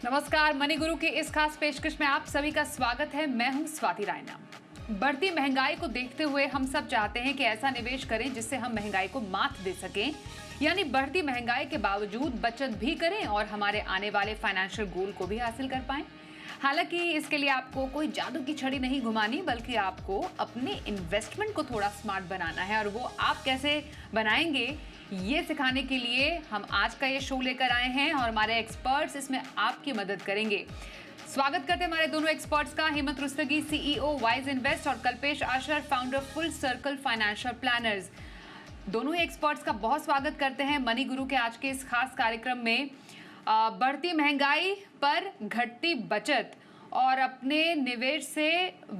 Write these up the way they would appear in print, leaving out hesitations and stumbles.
नमस्कार, मनी गुरु की इस खास पेशकश में आप सभी का स्वागत है। मैं हूं स्वाति रायना। बढ़ती महंगाई को देखते हुए हम सब चाहते हैं कि ऐसा निवेश करें जिससे हम महंगाई को मात दे सकें, यानी बढ़ती महंगाई के बावजूद बचत भी करें और हमारे आने वाले फाइनेंशियल गोल को भी हासिल कर पाएं। हालांकि इसके लिए आपको कोई जादू की छड़ी नहीं घुमानी, बल्कि आपको अपने इन्वेस्टमेंट को थोड़ा स्मार्ट बनाना है। और वो आप कैसे बनाएंगे, ये सिखाने के लिए हम आज का ये शो लेकर आए हैं और हमारे एक्सपर्ट्स इसमें आपकी मदद करेंगे। स्वागत करते हैं हमारे दोनों एक्सपर्ट्स का, Hemant Rustagi, CEO Wise Invest, और Kalpesh Ashar, founder Full Circle Financial Planners. दोनों ही एक्सपर्ट्स का बहुत स्वागत करते हैं मनी गुरु के आज के इस खास कार्यक्रम में। बढ़ती महंगाई पर घटती बचत और अपने निवेश से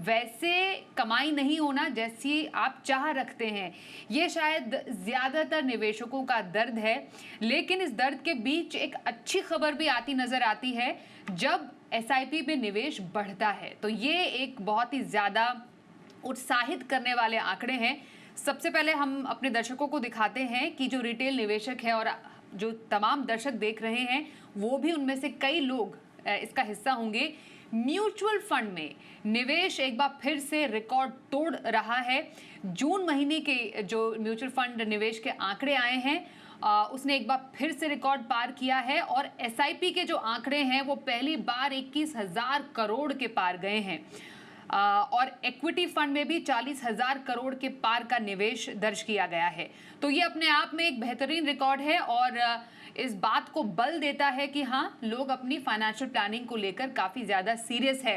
वैसे कमाई नहीं होना जैसी आप चाह रखते हैं, ये शायद ज़्यादातर निवेशकों का दर्द है। लेकिन इस दर्द के बीच एक अच्छी खबर भी आती नज़र आती है। जब एसआईपी में निवेश बढ़ता है तो ये एक बहुत ही ज़्यादा उत्साहित करने वाले आंकड़े हैं। सबसे पहले हम अपने दर्शकों को दिखाते हैं कि जो रिटेल निवेशक है और जो तमाम दर्शक देख रहे हैं, वो भी उनमें से कई लोग इसका हिस्सा होंगे। म्यूचुअल फंड में निवेश एक बार फिर से रिकॉर्ड तोड़ रहा है। जून महीने के जो म्यूचुअल फंड निवेश के आंकड़े आए हैं, उसने एक बार फिर से रिकॉर्ड पार किया है और एसआईपी के जो आंकड़े हैं वो पहली बार 21,000 करोड़ के पार गए हैं। और इक्विटी फंड में भी 40,000 करोड़ के पार का निवेश दर्ज किया गया है। तो ये अपने आप में एक बेहतरीन रिकॉर्ड है और इस बात को बल देता है कि हाँ, लोग अपनी फाइनेंशियल प्लानिंग को लेकर काफ़ी ज़्यादा सीरियस है।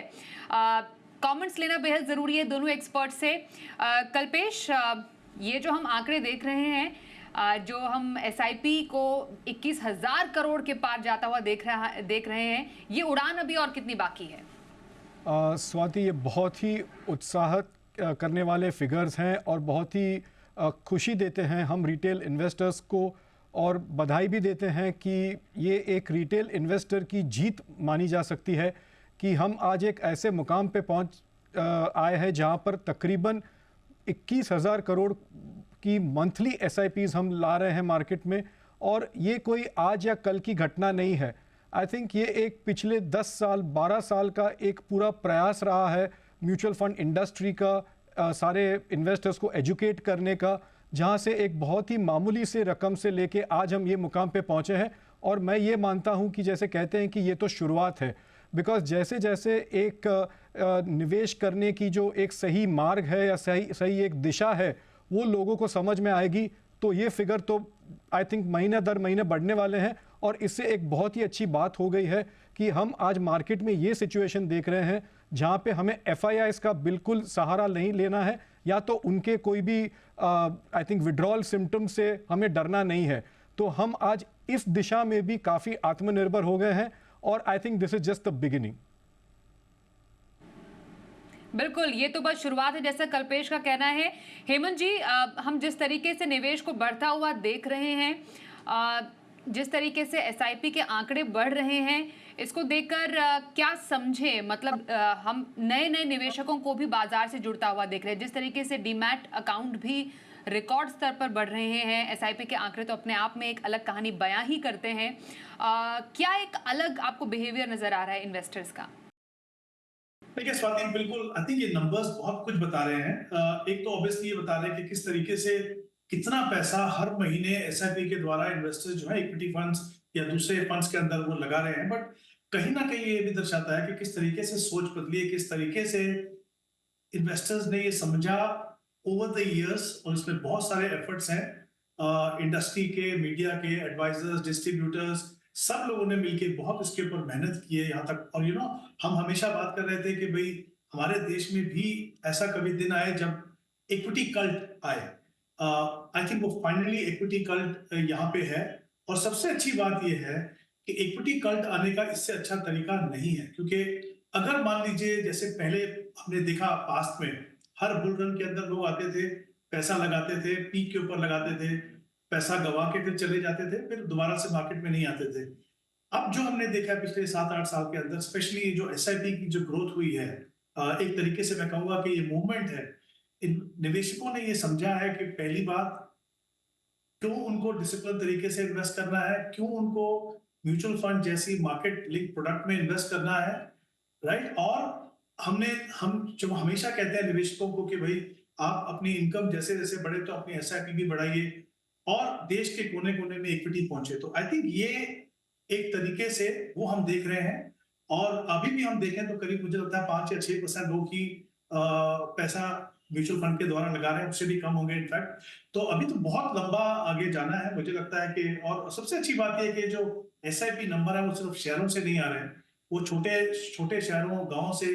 कमेंट्स लेना बेहद ज़रूरी है दोनों एक्सपर्ट से। कल्पेश, ये जो हम आंकड़े देख रहे हैं, जो हम एसआईपी को 21,000 करोड़ के पार जाता हुआ देख रहे हैं, ये उड़ान अभी और कितनी बाकी है? स्वाति, ये बहुत ही उत्साहित करने वाले फिगर्स हैं और बहुत ही खुशी देते हैं हम रिटेल इन्वेस्टर्स को, और बधाई भी देते हैं कि ये एक रिटेल इन्वेस्टर की जीत मानी जा सकती है कि हम आज एक ऐसे मुकाम पे पहुंच आए हैं जहां पर तकरीबन 21,000 करोड़ की मंथली एसआईपीज़ हम ला रहे हैं मार्केट में। और ये कोई आज या कल की घटना नहीं है। आई थिंक ये एक पिछले 10 साल 12 साल का एक पूरा प्रयास रहा है म्यूचुअल फंड इंडस्ट्री का, सारे इन्वेस्टर्स को एजुकेट करने का, जहां से एक बहुत ही मामूली से रकम से लेके आज हम ये मुकाम पे पहुंचे हैं। और मैं ये मानता हूं कि जैसे कहते हैं कि ये तो शुरुआत है, बिकॉज जैसे जैसे एक निवेश करने की जो एक सही मार्ग है या सही एक दिशा है वो लोगों को समझ में आएगी, तो ये फिगर तो आई थिंक महीने दर महीने बढ़ने वाले हैं। और इससे एक बहुत ही अच्छी बात हो गई है कि हम आज मार्केट में ये सिचुएशन देख रहे हैं जहां पे हमें एफआईआईज़ का बिल्कुल सहारा नहीं लेना है, या तो उनके कोई भी आई थिंक विड्रॉल सिम्टम से हमें डरना नहीं है। तो हम आज इस दिशा में भी काफ़ी आत्मनिर्भर हो गए हैं और I think this is just the beginning. बिल्कुल, ये तो बस शुरुआत है, जैसा कल्पेश का कहना है। हेमंत जी, हम जिस तरीके से निवेश को बढ़ता हुआ देख रहे हैं, जिस तरीके से एसआईपी के आंकड़े बढ़ रहे हैं, इसको देखकर क्या समझे? मतलब हम नए निवेशकों को भी बाजार से जुड़ता हुआ देख रहे हैं। जिस तरीके से डीमैट अकाउंट भी रिकॉर्ड स्तर पर बढ़ रहे हैं, एसआईपी के आंकड़े तो अपने आप में एक अलग कहानी बयां ही करते हैं। क्या एक अलग आपको बिहेवियर नजर आ रहा है इन्वेस्टर्स का? देखिए स्वाति, बिल्कुल आई थिंक ये नंबर्स बहुत कुछ बता रहे हैं। एक तो ऑब्वियसली ये बता रहे हैं कि किस तरीके से कितना पैसा हर महीने एसआईपी के द्वारा इन्वेस्टर्स जो है इक्विटी फंड्स या दूसरे फंड्स के अंदर वो लगा रहे हैं। बट कहीं ना कहीं ये भी दर्शाता है कि किस तरीके से सोच बदली है, किस तरीके से इन्वेस्टर्स ने ये समझा ओवर द इयर्स। और इसमें बहुत सारे एफर्ट्स हैं इंडस्ट्री के, मीडिया के, एडवाइजर्स, डिस्ट्रीब्यूटर्स, सब लोगों ने मिलकर बहुत इसके ऊपर मेहनत की है यहाँ तक। और हम हमेशा बात कर रहे थे कि भाई हमारे देश में भी ऐसा कभी दिन आए जब इक्विटी कल्ट आए। आई थिंक वो फाइनली इक्विटी कल्ट यहाँ पे है। और सबसे अच्छी बात यह है कि इक्विटी कल्ट आने का इससे अच्छा तरीका नहीं है, क्योंकि अगर मान लीजिए जैसे पहले हमने देखा पास्ट में, हर बुल रन के अंदर लोग आते थे, पैसा लगाते थे, पीक के ऊपर लगाते थे, पैसा गवा के फिर चले जाते थे, फिर दोबारा से मार्केट में नहीं आते थे। अब जो हमने देखा है पिछले 7-8 साल के अंदर, स्पेशली जो एसआईपी की जो ग्रोथ हुई है, एक तरीके से मैं कहूंगा कि ये मूवमेंट है। इन निवेशकों ने ये समझा है कि पहली बात, क्यों उनको डिसिप्लिन तरीके से इन्वेस्ट करना है, क्यों उनको म्यूचुअल फंड जैसी मार्केट लिंक प्रोडक्ट में इन्वेस्ट करना है, राइट। और हम जो हमेशा कहते हैं निवेशकों को कि भाई आप अपनी इनकम जैसे जैसे बढ़े तो अपनी एसआईपी भी बढ़ाइए और देश के कोने कोने में इक्विटी पहुंचे। तो आई थिंक ये एक तरीके से वो हम देख रहे हैं। और अभी भी हम देखें तो करीब मुझे लगता है 5 या 6% लोग ही पैसा म्यूचुअल फंड के द्वारा लगा रहे हैं, उससे भी कम होंगे इनफैक्ट। तो अभी तो बहुत लंबा आगे जाना है मुझे लगता है कि। और सबसे अच्छी बात यह है कि जो एसआईपी नंबर है वो सिर्फ शहरों से नहीं आ रहे हैं, वो छोटे छोटे शहरों गांवों से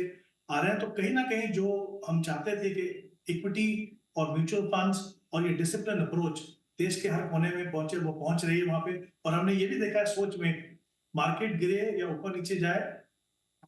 आ रहे हैं। तो कहीं ना कहीं जो हम चाहते थे कि इक्विटी और म्यूचुअल फंड्स और ये डिसिप्लिन अप्रोच देश के हर कोने में पहुंचे, वो पहुंच रही है वहां पे। और हमने ये भी देखा है सोच में, मार्केट गिरे या ऊपर नीचे जाए,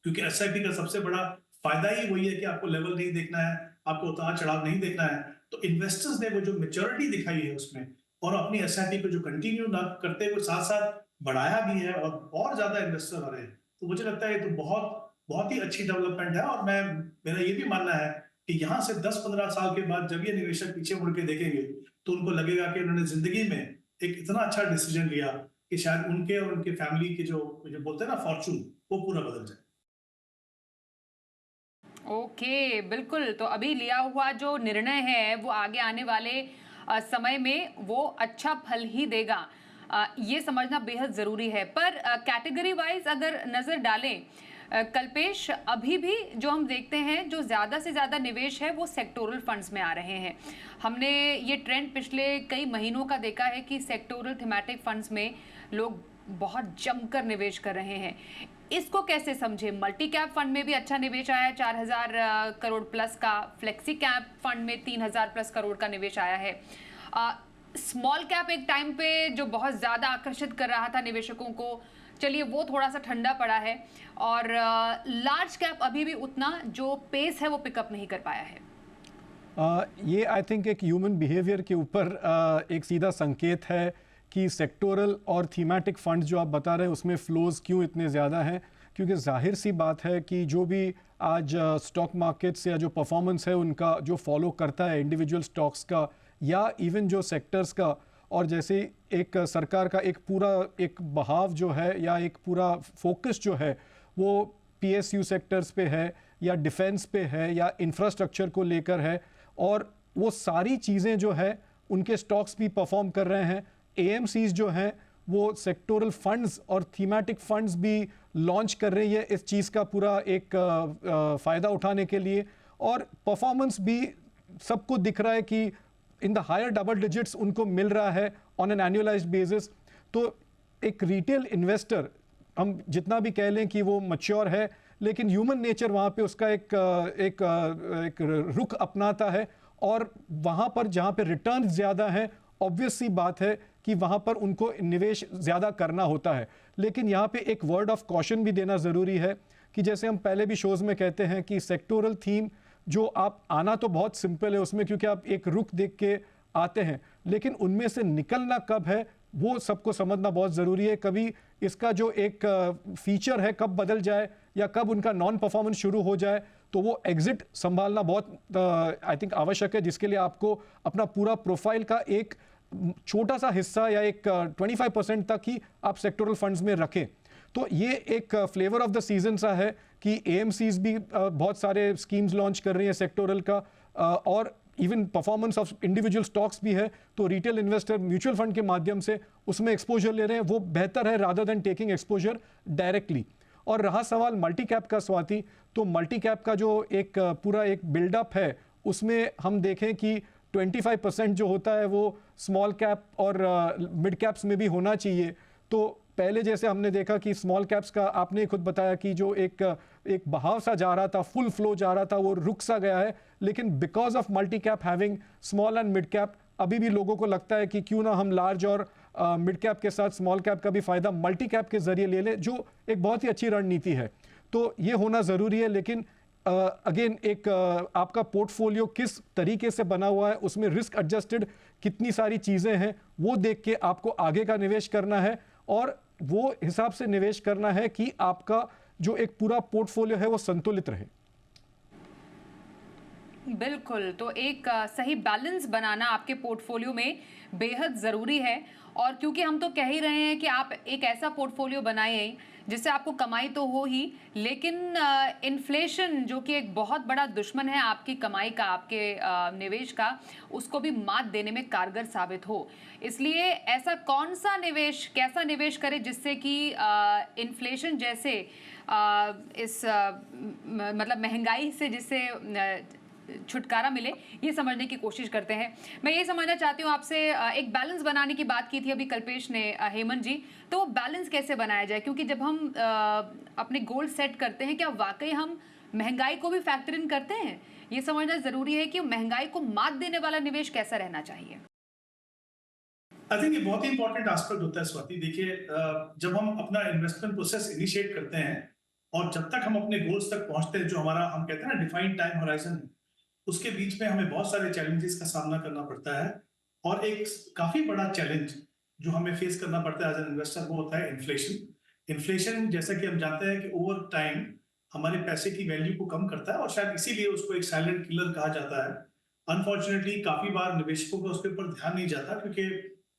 क्योंकि एसआईपी का सबसे बड़ा फायदा ही वही है कि आपको लेवल नहीं देखना है, आपको उतार चढ़ाव नहीं देखना है। तो इन्वेस्टर्स ने वो जो मेच्योरिटी दिखाई है उसमें, और अपनी एसआईपी को जो कंटिन्यू ना करते हुए साथ साथ बढ़ाया भी है और ज्यादा इन्वेस्टर आ रहे हैं। तो मुझे लगता है ये तो बहुत बहुत ही अच्छी डेवलपमेंट है। और मेरा ये भी मानना है कि यहाँ से 10-15 साल के बाद जब ये निवेशक पीछे मुड़ के देखेंगे तो उनको लगेगा कि उन्होंने जिंदगी में एक इतना अच्छा डिसीजन लिया कि शायद उनके और उनके फैमिली के जो बोलते हैं ना फॉर्चून, वो पूरा बदल जाए। ओके, बिल्कुल। तो अभी लिया हुआ जो निर्णय है वो आगे आने वाले समय में वो अच्छा फल ही देगा, ये समझना बेहद ज़रूरी है। पर कैटेगरी वाइज अगर नज़र डालें कल्पेश, अभी भी जो हम देखते हैं जो ज़्यादा से ज़्यादा निवेश है वो सेक्टोरल फंड्स में आ रहे हैं। हमने ये ट्रेंड पिछले कई महीनों का देखा है कि सेक्टोरल थीमेटिक फंड्स में लोग बहुत जमकर निवेश कर रहे हैं। इसको कैसे समझे? मल्टी कैप फंड में भी अच्छा निवेश आया है, 4000 करोड़ प्लस का। फ्लेक्सी कैप फंड में 3000 प्लस करोड़ का निवेश आया है। स्मॉल कैप एक टाइम पे जो बहुत ज़्यादा आकर्षित कर रहा था निवेशकों को, चलिए वो थोड़ा सा ठंडा पड़ा है। और लार्ज कैप अभी भी उतना जो पेस है वो पिकअप नहीं कर पाया है। ये आई थिंक एक ह्यूमन बिहेवियर के ऊपर एक सीधा संकेत है कि सेक्टोरल और थीमेटिक फंड जो आप बता रहे हैं उसमें फ्लोज क्यों इतने ज़्यादा हैं। क्योंकि जाहिर सी बात है कि जो भी आज स्टॉक मार्केट्स या जो परफॉर्मेंस है उनका जो फॉलो करता है इंडिविजुअल स्टॉक्स का या इवन जो सेक्टर्स का, और जैसे एक सरकार का एक पूरा एक बहाव जो है या एक पूरा फोकस जो है वो पीएसयू सेक्टर्स पे है या डिफेंस पे है या इंफ्रास्ट्रक्चर को लेकर है, और वो सारी चीज़ें जो है उनके स्टॉक्स भी परफॉर्म कर रहे हैं। एएमसीज जो हैं वो सेक्टोरल फंड्स और थीमेटिक फंड्स भी लॉन्च कर रही है इस चीज़ का पूरा एक फ़ायदा उठाने के लिए, और परफॉर्मेंस भी सबको दिख रहा है कि in the higher double digits उनको मिल रहा है ऑन एन एनुअलाइज्ड बेसिस। तो एक रिटेल इन्वेस्टर, हम जितना भी कह लें कि वो मैच्योर है, लेकिन ह्यूमन नेचर वहाँ पे उसका एक रुख अपनाता है, और वहाँ पर जहाँ पे रिटर्न ज़्यादा हैं ऑब्वियस सी बात है कि वहाँ पर उनको निवेश ज़्यादा करना होता है। लेकिन यहाँ पे एक वर्ड ऑफ कॉशन भी देना ज़रूरी है कि जैसे हम पहले भी शोज़ में कहते हैं कि सेक्टोरल थीम जो आप आना तो बहुत सिंपल है उसमें, क्योंकि आप एक रुख देख के आते हैं, लेकिन उनमें से निकलना कब है वो सबको समझना बहुत ज़रूरी है। कभी इसका जो एक फीचर है कब बदल जाए या कब उनका नॉन परफॉर्मेंस शुरू हो जाए, तो वो एग्जिट संभालना बहुत आई थिंक आवश्यक है, जिसके लिए आपको अपना पूरा प्रोफाइल का एक छोटा सा हिस्सा या एक 25% तक ही आप सेक्टोरल फंड्स में रखें। तो ये एक फ्लेवर ऑफ द सीजन सा है कि एएमसीज भी बहुत सारे स्कीम्स लॉन्च कर रही हैं सेक्टोरल का, और even performance of individual stocks भी है। तो रिटेल इन्वेस्टर म्यूचुअल फंड के माध्यम से उसमें एक्सपोजर ले रहे हैं, वो बेहतर है rather than taking exposure directly. और रहा सवाल मल्टी कैप का स्वाति, तो मल्टी कैप का जो एक पूरा एक बिल्डअप है उसमें हम देखें कि 25% जो होता है वो स्मॉल कैप और मिड कैप्स में भी होना चाहिए। तो पहले जैसे हमने देखा कि स्मॉल कैप्स का आपने खुद बताया कि जो एक बहाव सा जा रहा था, फुल फ्लो जा रहा था, वो रुक सा गया है। लेकिन because of multi cap having small and mid cap, अभी भी लोगों को लगता है कि क्यों ना हम लार्ज और मिड कैप के साथ स्मॉल कैप का भी फायदा मल्टी कैप के जरिए ले लें, जो एक बहुत ही अच्छी रणनीति है। तो ये होना ज़रूरी है। लेकिन अगेन एक आपका पोर्टफोलियो किस तरीके से बना हुआ है, उसमें रिस्क एडजस्टेड कितनी सारी चीज़ें हैं, वो देख के आपको आगे का निवेश करना है, और वो हिसाब से निवेश करना है कि आपका जो एक पूरा पोर्टफोलियो है वो संतुलित रहे। बिल्कुल, तो एक सही बैलेंस बनाना आपके पोर्टफोलियो में बेहद ज़रूरी है। और क्योंकि हम तो कह ही रहे हैं कि आप एक ऐसा पोर्टफोलियो बनाएँ जिससे आपको कमाई तो हो ही, लेकिन इन्फ्लेशन जो कि एक बहुत बड़ा दुश्मन है आपकी कमाई का, आपके निवेश का, उसको भी मात देने में कारगर साबित हो। इसलिए ऐसा कौन-सा निवेश, कैसा निवेश करें जिससे कि इन्फ्लेशन जैसे इस मतलब महँगाई से जिससे छुटकारा मिले, ये समझने की कोशिश करते हैं। मैं ये समझना चाहती हूँ आपसे, एक बैलेंस बनाने की बात की थी अभी कल्पेश ने, हेमंत जी, तो वो बैलेंस कैसे बनाया जाए? क्योंकि जब हम अपने गोल सेट करते हैं, क्या वाक़ई हम महँगाई को भी फैक्टर इन करते हैं? ये समझना ज़रूरी है कि महँगाई को मात देने वाला निवेश कैसा रहना चाहिए? आई थिंक ये बहुत ही इंपॉर्टेंट एस्पेक्ट होता है स्वाति। देखिए, जब हम अपना इन्वेस्टमेंट प्रोसेस इनिशिएट करते हैं और जब तक हम अपने गोल्स तक पहुंचते हैं, जो हमारा हम कहते हैं ना डिफाइंड टाइम होराइजन, उसके बीच में हमें बहुत सारे चैलेंजेस का सामना करना पड़ता है। और एक काफी बड़ा चैलेंज जो हमें फेस करना पड़ता है एज एन इन्वेस्टर, वो होता है इन्फ्लेशन। इन्फ्लेशन, जैसा कि हम जानते हैं कि ओवर टाइम हमारे पैसे की वैल्यू को कम करता है और शायद इसीलिए उसको एक साइलेंट किलर कहा जाता है। अनफॉर्चुनेटली काफी बार निवेशकों को उसके ऊपर ध्यान नहीं जाता, क्योंकि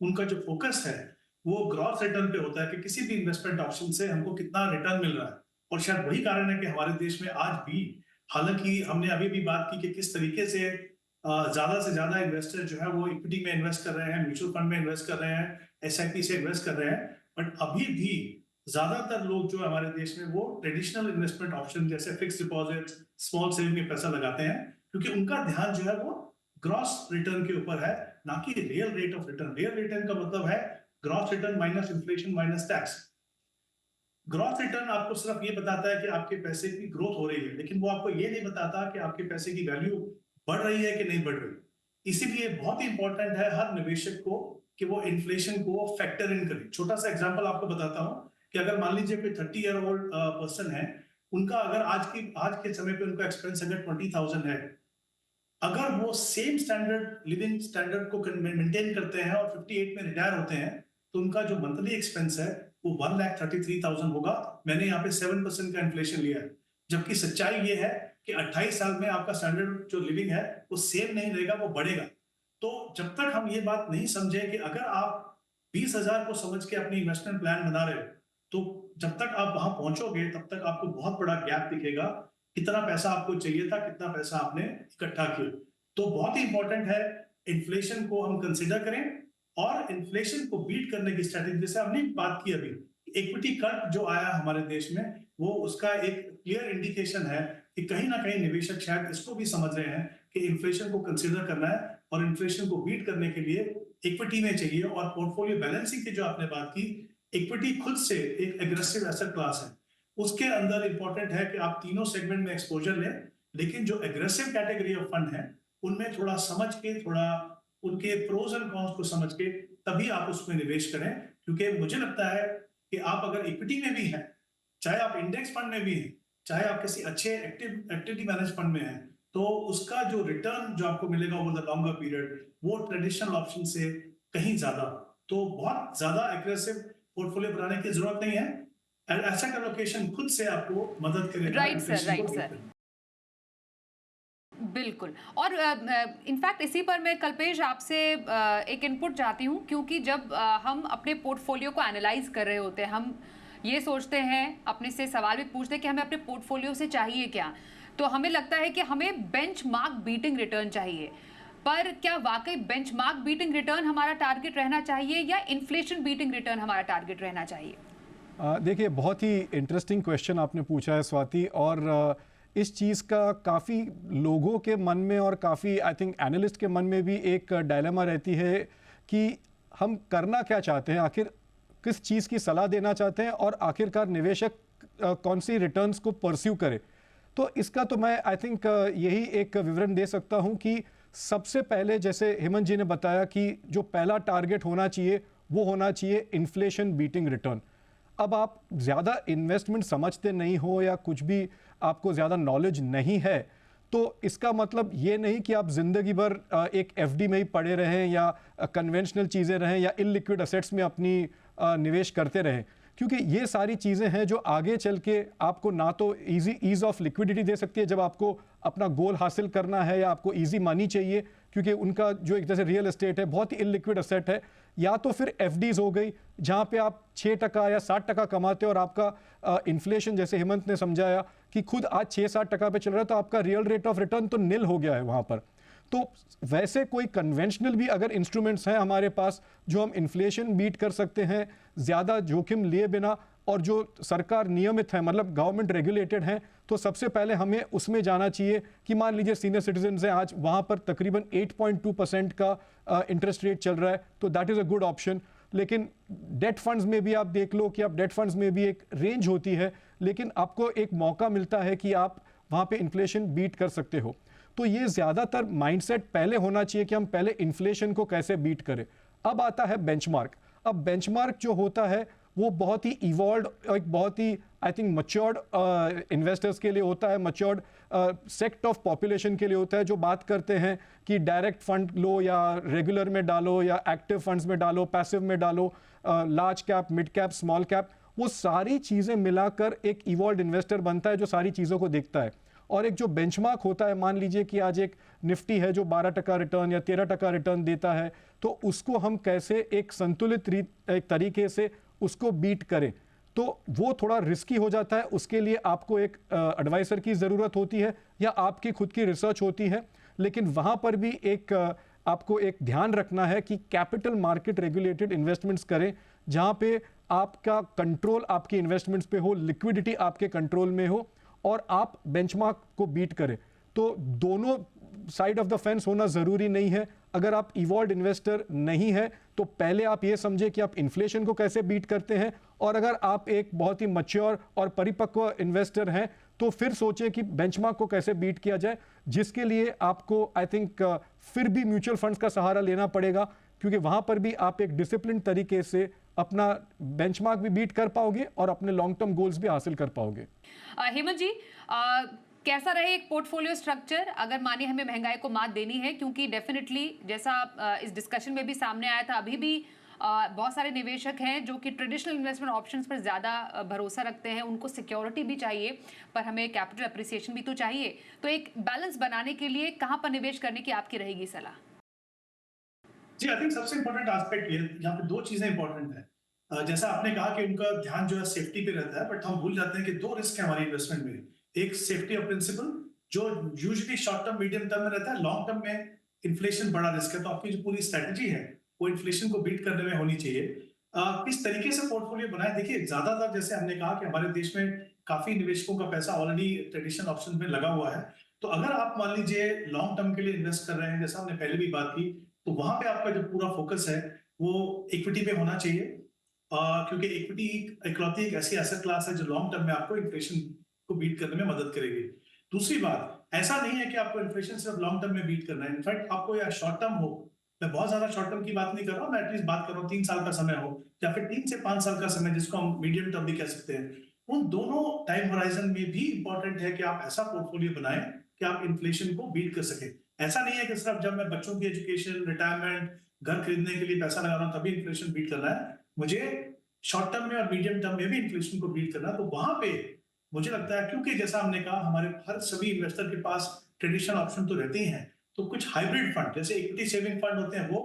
उनका जो फोकस है वो ग्रॉस रिटर्न पे होता है कि किसी भी इन्वेस्टमेंट ऑप्शन से हमको कितना रिटर्न मिल रहा है। और शायद वही कारण है कि हमारे देश में आज भी, हालांकि हमने अभी भी बात की कि किस तरीके से ज्यादा से ज्यादा इन्वेस्टर जो है वो इक्विटी में इन्वेस्ट कर रहे हैं, म्यूचुअल फंड में इन्वेस्ट कर रहे हैं, एसआईपी से इन्वेस्ट कर रहे हैं, बट अभी भी ज्यादातर लोग जो हमारे देश में वो ट्रेडिशनल इन्वेस्टमेंट ऑप्शन जैसे फिक्स डिपॉजिट, स्मॉल सेविंग में पैसा लगाते हैं, क्योंकि उनका ध्यान जो है वो ग्रॉस रिटर्न के ऊपर है, ना कि real rate of return. Real return का मतलब है gross return minus inflation minus tax. Gross return आपको सिर्फ ये बताता है कि आपके पैसे की ग्रोथ हो रही है, लेकिन वो आपको ये नहीं बताता कि आपके पैसे की वैल्यू बढ़ रही है कि नहीं बढ़ रही। इसीलिए बहुत ही इंपॉर्टेंट है हर निवेशक को कि वो इन्फ्लेशन को फैक्टर इन करे। छोटा सा एग्जांपल आपको बताता हूं कि अगर मान लीजिए कोई 30 ईयर ओल्ड पर्सन है, उनका अगर आज के समय पे उनका एक्सपेंस अगर 20,000 है, अगर वो सेम स्टैंडर्ड लिविंग स्टैंडर्ड को मेंटेन करते हैं और 58 में रिटायर होते हैं, तो उनका जो मंथली एक्सपेंस है वो 1,33,000 होगा। मैंने यहाँ पे 7% का इन्फ्लेशन लिया है, जबकि सच्चाई ये है कि 28 साल में आपका स्टैंडर्ड जो लिविंग है वो सेम नहीं रहेगा, वो बढ़ेगा। तो जब तक हम ये बात नहीं समझे कि अगर आप 20,000 को समझ के अपनी इन्वेस्टमेंट प्लान बना रहे हो, तो जब तक आप वहां पहुंचोगे तब तक आपको बहुत बड़ा गैप दिखेगा, कितना पैसा आपको चाहिए था, कितना पैसा आपने इकट्ठा किया। तो बहुत ही इंपॉर्टेंट है इन्फ्लेशन को हम कंसिडर करें और इन्फ्लेशन को बीट करने की स्ट्रेटेजी, जैसे हमने बात की अभी, इक्विटी कट जो आया हमारे देश में, वो उसका एक क्लियर इंडिकेशन है कि कहीं ना कहीं निवेशक शायद इसको भी समझ रहे हैं कि इन्फ्लेशन को कंसिडर करना है और इन्फ्लेशन को बीट करने के लिए इक्विटी में चाहिए। और पोर्टफोलियो बैलेंसिंग की जो आपने बात की, इक्विटी खुद से एक एग्रेसिव एसेट क्लास है, उसके अंदर इंपॉर्टेंट है कि आप तीनों सेगमेंट में एक्सपोजर लें, लेकिन जो एग्रेसिव कैटेगरी ऑफ फंड है उनमें थोड़ा समझ के, थोड़ा उनके प्रोज एंड कॉन्स को समझ के तभी आप उसमें निवेश करें। क्योंकि मुझे लगता है कि आप अगर इक्विटी में भी हैं, चाहे आप इंडेक्स फंड में भी हैं, चाहे आप किसी अच्छे एक्टिविटी मैनेज फंड में हैं, तो उसका जो रिटर्न जो आपको मिलेगा ओवर द लॉन्गर पीरियड, वो ट्रेडिशनल ऑप्शन से कहीं ज्यादा। तो बहुत ज्यादा एग्रेसिव पोर्टफोलियो बनाने की जरूरत नहीं है, एसेट एलोकेशन खुद से आपको मदद करेगा। Right sir. बिल्कुल। और इनफैक्ट इसी पर मैं कल्पेश आपसे एक इनपुट चाहती हूँ, क्योंकि जब हम अपने पोर्टफोलियो को एनालाइज कर रहे होते हैं, हम ये सोचते हैं, अपने से सवाल भी पूछते हैं कि हमें अपने पोर्टफोलियो से चाहिए क्या, तो हमें लगता है कि हमें बेंचमार्क बीटिंग रिटर्न चाहिए। पर क्या वाकई बेंचमार्क बीटिंग रिटर्न हमारा टारगेट रहना चाहिए या इन्फ्लेशन बीटिंग रिटर्न हमारा टारगेट रहना चाहिए? देखिए, बहुत ही इंटरेस्टिंग क्वेश्चन आपने पूछा है स्वाति, और इस चीज़ का काफ़ी लोगों के मन में और काफ़ी आई थिंक एनालिस्ट के मन में भी एक डायलेमा रहती है कि हम करना क्या चाहते हैं, आखिर किस चीज़ की सलाह देना चाहते हैं और आखिरकार निवेशक कौन सी रिटर्न्स को परस्यू करे। तो इसका तो मैं आई थिंक यही एक विवरण दे सकता हूं कि सबसे पहले, जैसे हेमंत जी ने बताया, कि जो पहला टारगेट होना चाहिए वो होना चाहिए इन्फ्लेशन बीटिंग रिटर्न। अब आप ज़्यादा इन्वेस्टमेंट समझते नहीं हो या कुछ भी आपको ज़्यादा नॉलेज नहीं है, तो इसका मतलब ये नहीं कि आप ज़िंदगी भर एक एफडी में ही पड़े रहें या कन्वेंशनल चीज़ें रहें या इलिक्विड असेट्स में अपनी निवेश करते रहें। क्योंकि ये सारी चीज़ें हैं जो आगे चल के आपको ना तो ईज़ ऑफ लिक्विडिटी दे सकती है जब आपको अपना गोल हासिल करना है, या आपको ईजी मनी चाहिए, क्योंकि उनका जो एक जैसे रियल एस्टेट है बहुत ही इलिक्विड एसेट है, या तो फिर एफडीज हो गई जहाँ पे आप 6% या 60% कमाते हो और आपका इन्फ्लेशन जैसे हेमंत ने समझाया कि खुद आज 6-7% पे चल रहा है, तो आपका रियल रेट ऑफ रिटर्न तो निल हो गया है वहाँ पर। तो वैसे कोई कन्वेंशनल भी अगर इंस्ट्रूमेंट्स हैं हमारे पास जो हम इन्फ्लेशन बीट कर सकते हैं ज़्यादा जोखिम लिए बिना, और जो सरकार नियमित है, मतलब गवर्नमेंट रेगुलेटेड हैं, तो सबसे पहले हमें उसमें जाना चाहिए कि मान लीजिए सीनियर सिटीजन हैं, आज वहाँ पर तकरीबन 8.2% का इंटरेस्ट रेट चल रहा है, तो that is a good option. लेकिन डेट फंड्स में भी आप देख लो कि आप डेट फंड्स में भी एक रेंज होती है, लेकिन आपको एक मौका मिलता है कि आप वहाँ पे इन्फ्लेशन बीट कर सकते हो। तो ये ज़्यादातर माइंडसेट पहले होना चाहिए कि हम पहले इन्फ्लेशन को कैसे बीट करें। अब आता है बेंचमार्क। अब बेंचमार्क जो होता है वो बहुत ही इवॉल्व, एक बहुत ही आई थिंक मच्योर्ड इन्वेस्टर्स के लिए होता है, मच्योर्ड सेक्ट ऑफ पॉपुलेशन के लिए होता है, जो बात करते हैं कि डायरेक्ट फंड लो या रेगुलर में डालो या एक्टिव फंड्स में डालो, पैसिव में डालो, large cap, mid cap, small cap, वो सारी चीज़ें मिलाकर एक इवॉल्व इन्वेस्टर बनता है जो सारी चीज़ों को देखता है। और एक जो बेंचमार्क होता है, मान लीजिए कि आज एक निफ्टी है जो 12% रिटर्न या 13% रिटर्न देता है, तो उसको हम कैसे एक संतुलित एक तरीके से उसको बीट करें, तो वो थोड़ा रिस्की हो जाता है। उसके लिए आपको एक एडवाइजर की ज़रूरत होती है या आपकी खुद की रिसर्च होती है, लेकिन वहाँ पर भी एक आपको एक ध्यान रखना है कि कैपिटल मार्केट रेगुलेटेड इन्वेस्टमेंट्स करें, जहाँ पे आपका कंट्रोल आपकी इन्वेस्टमेंट्स पे हो, लिक्विडिटी आपके कंट्रोल में हो, और आप बेंचमार्क को बीट करें। तो दोनों साइड ऑफ द फेंस होना ज़रूरी नहीं है। अगर आप इवॉल्व इन्वेस्टर नहीं है तो पहले आप ये समझे कि आप इन्फ्लेशन को कैसे बीट करते हैं, और अगर आप एक बहुत ही मैच्योर और परिपक्व इन्वेस्टर हैं तो फिर सोचें कि बेंचमार्क को कैसे बीट किया जाए, जिसके लिए आपको आई थिंक फिर भी म्यूचुअल फंड्स का सहारा लेना पड़ेगा, क्योंकि वहाँ पर भी आप एक डिसिप्लिन तरीके से अपना बेंचमार्क भी बीट कर पाओगे और अपने लॉन्ग टर्म गोल्स भी हासिल कर पाओगे। हेमंत जी, कैसा रहे एक पोर्टफोलियो स्ट्रक्चर अगर मानिए हमें महंगाई को मात देनी है, क्योंकि डेफिनेटली जैसा इस डिस्कशन में भी सामने आया था, अभी भी बहुत सारे निवेशक हैं जो कि ट्रेडिशनल इन्वेस्टमेंट ऑप्शंस पर ज़्यादा भरोसा रखते हैं, उनको सिक्योरिटी भी चाहिए पर हमें कैपिटल अप्रिसिएशन भी तो चाहिए। तो एक बैलेंस बनाने के लिए कहाँ पर निवेश करने की आपकी रहेगी सलाह? जी, आई थिंक सबसे इंपॉर्टेंट एस्पेक्ट ये, यहाँ पे दो चीजें इंपॉर्टेंट है। जैसा आपने कहा कि उनका ध्यान जो है सेफ्टी पे रहता है, बट हम भूल जाते हैं कि दो रिस्क है हमारी इन्वेस्टमेंट में। एक सेफ्टी ऑफ प्रिंसिपल जो usually short term medium term में रहता है, लॉन्ग टर्म में इन्फ्लेशन बड़ा रिस्क है। तो आपकी जो पूरी स्ट्रेटेजी है वो इन्फ्लेशन को बीट करने में होनी चाहिए। किस तरीके से पोर्टफोलियो बनाए, देखिए ज्यादातर जैसे हमने कहा कि हमारे देश में काफी निवेशकों का पैसा ऑलरेडी ट्रेडिशनल ऑप्शन में लगा हुआ है। तो अगर आप मान लीजिए लॉन्ग टर्म के लिए इन्वेस्ट कर रहे हैं, जैसा हमने पहले भी बात की, तो वहां पे आपका जो पूरा फोकस है वो इक्विटी पे होना चाहिए, क्योंकि इक्विटी इकलौती एक ऐसी एसेट क्लास है जो लॉन्ग टर्म में आपको इन्फ्लेशन को बीट करने में मदद करेगी। दूसरी बात, ऐसा नहीं है कि आपको इन्फ्लेशन सिर्फ लॉन्ग टर्म में बीट करना है। इनफैक्ट आपको या शॉर्ट टर्म हो, मैं बहुत ज्यादा शॉर्ट टर्म की बात नहीं कर रहा हूँ, मैं एटलीस्ट बात कर रहा हूँ 3 साल का समय हो या फिर 3 से 5 साल का समय, जिसको हम मीडियम टर्म भी कह सकते हैं। उन दोनों टाइम होराइजन में भी इंपॉर्टेंट है कि आप ऐसा पोर्टफोलियो बनाएं कि आप इन्फ्लेशन को बीट कर सकें। ऐसा नहीं है कि सिर्फ जब मैं बच्चों की एजुकेशन, रिटायरमेंट, घर खरीदने के लिए पैसा लगा रहा हूं तभी इन्फ्लेशन बीट करना है। मुझे शॉर्ट टर्म में और मीडियम टर्म में भी इन्फ्लेशन को बीट करना है। तो वहां पे मुझे लगता है, क्योंकि जैसा हमने कहा हमारे हर सभी इन्वेस्टर के पास ट्रेडिशनल ऑप्शन तो रहते ही हैं, तो कुछ हाइब्रिड फंड जैसे इक्विटी सेविंग फंड होते हैं, वो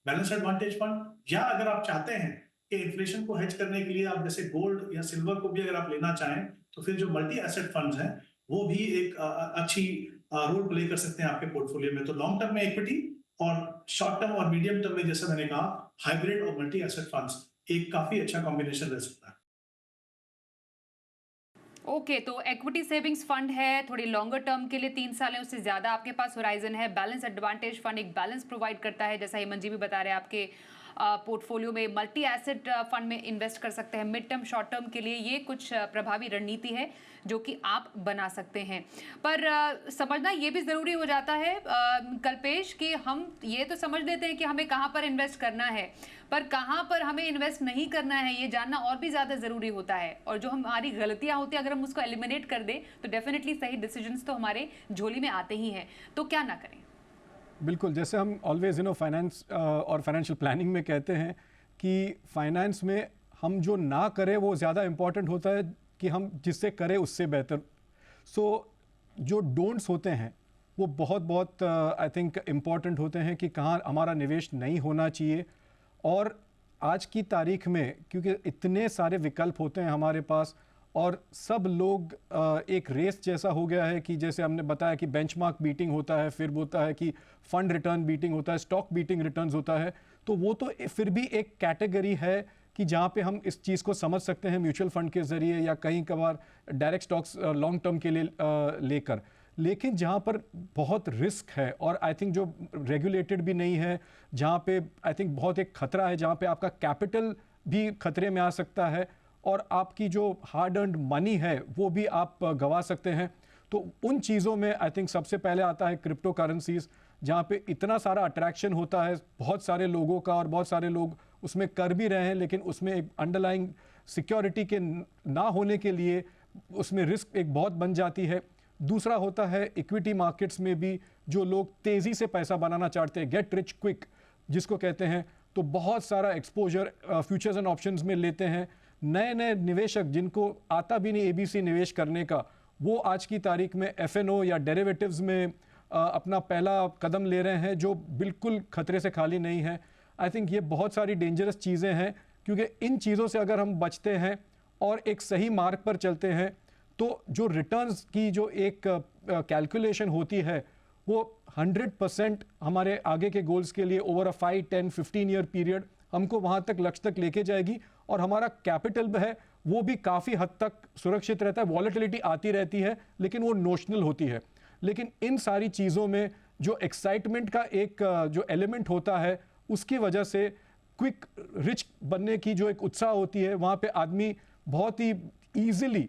बैलेंस एडवांटेज फंड, या अगर आप चाहते हैं कि इन्फ्लेशन को हेज करने के लिए आप जैसे गोल्ड या सिल्वर को भी अगर आप लेना चाहें, तो फिर जो मल्टी एसेट फंड्स हैं वो भी एक अच्छी रोल प्ले कर सकते हैं आपके पोर्टफोलियो में। तो लॉन्ग टर्म में इक्विटी और शॉर्ट टर्म और मीडियम टर्म में, जैसे मैंने कहा, हाइब्रिड और मल्टी एसेट फंड्स एक काफी अच्छा कॉम्बिनेशन रह सकता है। ओके, तो इक्विटी सेविंग्स फंड है थोड़ी लॉन्गर टर्म के लिए, 3 साल है उससे ज़्यादा आपके पास होराइजन है। बैलेंस एडवांटेज फंड एक बैलेंस प्रोवाइड करता है, जैसा हेमंत जी भी बता रहे हैं, आपके पोर्टफोलियो में मल्टी एसेट फंड में इन्वेस्ट कर सकते हैं मिड टर्म शॉर्ट टर्म के लिए। ये कुछ प्रभावी रणनीति है जो कि आप बना सकते हैं। पर समझना ये भी ज़रूरी हो जाता है कल्पेश कि हम ये तो समझ लेते हैं कि हमें कहाँ पर इन्वेस्ट करना है, पर कहाँ पर हमें इन्वेस्ट नहीं करना है ये जानना और भी ज़्यादा ज़रूरी होता है। और जो हमारी गलतियाँ होती हैं अगर हम उसको एलिमिनेट कर दें तो डेफिनेटली सही डिसीजंस तो हमारे झोली में आते ही हैं। तो क्या ना करें? बिल्कुल, जैसे हम ऑलवेज फाइनेंस और फाइनेंशियल प्लानिंग में कहते हैं कि फाइनेंस में हम जो ना करें वो ज़्यादा इम्पॉर्टेंट होता है कि हम जिससे करें उससे बेहतर। सो जो डोंट्स होते हैं वो बहुत बहुत आई थिंक इम्पॉर्टेंट होते हैं कि कहाँ हमारा निवेश नहीं होना चाहिए। और आज की तारीख में क्योंकि इतने सारे विकल्प होते हैं हमारे पास और सब लोग एक रेस जैसा हो गया है कि जैसे हमने बताया कि बेंचमार्क बीटिंग होता है, फिर होता है कि फंड रिटर्न बीटिंग होता है, स्टॉक बीटिंग रिटर्न्स होता है। तो वो तो फिर भी एक कैटेगरी है कि जहाँ पे हम इस चीज़ को समझ सकते हैं म्यूचुअल फंड के ज़रिए या कहीं कभार डायरेक्ट स्टॉक्स लॉन्ग टर्म के लिए लेकर। लेकिन जहाँ पर बहुत रिस्क है और आई थिंक जो रेगुलेटेड भी नहीं है, जहाँ पे आई थिंक बहुत एक खतरा है, जहाँ पे आपका कैपिटल भी खतरे में आ सकता है और आपकी जो हार्ड अर्न्ड मनी है वो भी आप गंवा सकते हैं। तो उन चीज़ों में आई थिंक सबसे पहले आता है क्रिप्टो करेंसीज, जहाँ पे इतना सारा अट्रैक्शन होता है बहुत सारे लोगों का और बहुत सारे लोग उसमें कर भी रहे हैं, लेकिन उसमें एक अंडरलाइंग सिक्योरिटी के ना होने के लिए उसमें रिस्क एक बहुत बन जाती है। दूसरा होता है इक्विटी मार्केट्स में भी जो लोग तेज़ी से पैसा बनाना चाहते हैं, गेट रिच क्विक जिसको कहते हैं, तो बहुत सारा एक्सपोजर फ्यूचर्स एंड ऑप्शंस में लेते हैं। नए नए निवेशक जिनको आता भी नहीं एबीसी निवेश करने का, वो आज की तारीख में एफएनओ या डेरिवेटिव्स में अपना पहला कदम ले रहे हैं जो बिल्कुल खतरे से खाली नहीं है। आई थिंक ये बहुत सारी डेंजरस चीज़ें हैं क्योंकि इन चीज़ों से अगर हम बचते हैं और एक सही मार्ग पर चलते हैं तो जो रिटर्न्स की जो एक कैलकुलेशन होती है वो 100% हमारे आगे के गोल्स के लिए ओवर अ 5, 10, 15 ईयर पीरियड हमको वहाँ तक लक्ष्य तक लेके जाएगी और हमारा कैपिटल है वो भी काफ़ी हद तक सुरक्षित रहता है। वॉलेटिलिटी आती रहती है लेकिन वो नोशनल होती है। लेकिन इन सारी चीज़ों में जो एक्साइटमेंट का एक जो एलिमेंट होता है उसकी वजह से क्विक रिच बनने की जो एक उत्साह होती है वहाँ पे आदमी बहुत ही easily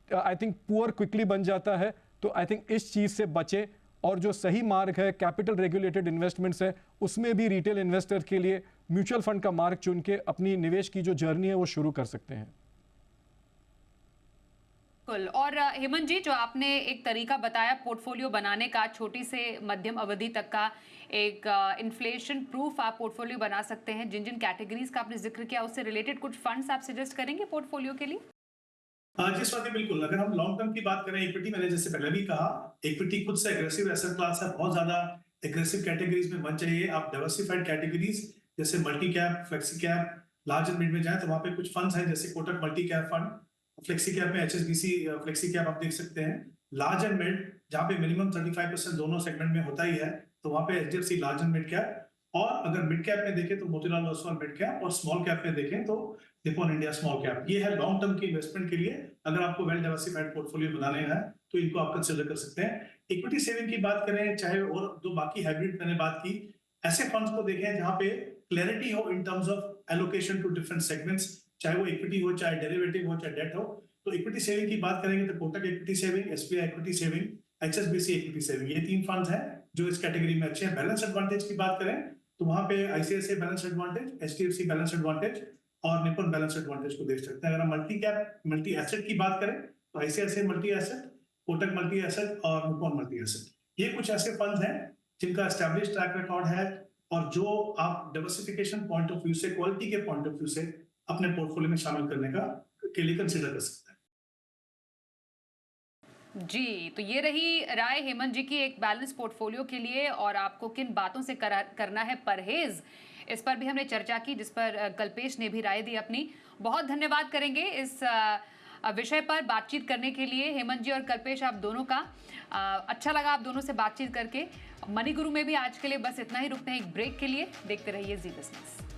I think poor quickly बन जाता है। तो आई थिंक इस चीज़ से बचे और जो सही मार्ग है कैपिटल रेगुलेटेड इन्वेस्टमेंट्स है उसमें भी रिटेल इन्वेस्टर के लिए म्यूचुअल फंड का मार्ग चुन के अपनी निवेश की जो जर्नी है वो शुरू कर सकते हैं। और हेमंत जी, जो आपने एक तरीका बताया पोर्टफोलियो बनाने का, छोटी से मध्यम अवधि तक का एक इन्फ्लेशन प्रूफ आप पोर्टफोलियो बना सकते हैं, जिन जिन कैटेगरीज का आपने जिक्र किया उससे रिलेटेड कुछ फंड्स आप सजेस्ट करेंगे पोर्टफोलियो के लिए? जी स्वाति, बिल्कुल। अगर हम लॉन्ग टर्म की बात करें, इक्विटी, मैंने जैसे पहले भी कहा, इक्विटी खुद से एग्रेसिव एसेट क्लास है, बहुत ज्यादा एग्रेसिव कैटेगरीज में मत जाइए। आप डाइवर्सिफाइड कैटेगरीज जैसे multi cap, flexi cap, large and mid में जाए तो वहां पे कुछ फंड्स हैं जैसे Kotak multi cap fund, flexi cap में एचएसबीसी फ्लेक्सी कैप आप देख सकते हैं। लार्ज एंड मिड जहाँ पे मिनिमम 35% दोनों सेगमेंट में होता ही है तो वहां पे HDFC large and mid cap, और अगर मिड कैप में देखें तो मोतीलाल ओसवाल मिड कैप, और स्मॉल कैप में देखें तो निप्पॉन इंडिया स्मॉल कैप। ये है लॉन्ग टर्म की इन्वेस्टमेंट के लिए। अगर आपको वेल डाइवर्सिफाइड पोर्टफोलियो बनाने है तो इनको आप कंसिडर कर सकते हैं। इक्विटी सेविंग की बात करें, चाहे और दो बाकी हाइब्रिड मैंने बात की, ऐसे फंड्स को देखें जहां पे क्लैरिटी हो in terms of allocation to different segments, चाहे वो इक्विटी हो, चाहे डेरिवेटिव हो, चाहे डेट हो। तो इक्विटी सेविंग की बात करेंगे तो Kotak equity saving, SBI equity saving, HSBC equity saving, ये 3 फंड्स हैं जो इस कैटेगरी में अच्छे हैं। बैलेंस एडवांटेज की बात करें तो वहां पे ICICI balance advantage, HDFC balance advantage और निप्पॉन बैलेंस एडवांटेज को देख सकते हैं। अगर हम मल्टी कैप मल्टी एसेट की बात करें तो ICICI multi asset, Kotak multi asset और निप्पॉन मल्टी एसेट, ये कुछ ऐसे फंड्स हैं जिनका एस्टैब्लिश ट्रैक रिकॉर्ड है और जो आप डाइवर्सिफिकेशन पॉइंट ऑफ व्यू से, क्वालिटी के पॉइंट ऑफ व्यू से अपने पोर्टफोलियो में शामिल करने का के लिए कंसिडर कर सकते हैं। जी, तो ये रही राय हेमंत जी की एक बैलेंस पोर्टफोलियो के लिए, और आपको किन बातों से करना है परहेज, इस पर भी हमने चर्चा की, जिस पर कल्पेश ने भी राय दी अपनी। बहुत धन्यवाद करेंगे इस विषय पर बातचीत करने के लिए हेमंत जी और कल्पेश, आप दोनों का। अच्छा लगा आप दोनों से बातचीत करके। मनी गुरु में भी आज के लिए बस इतना ही, रुकते हैं एक ब्रेक के लिए। देखते रहिए जी बिजनेस।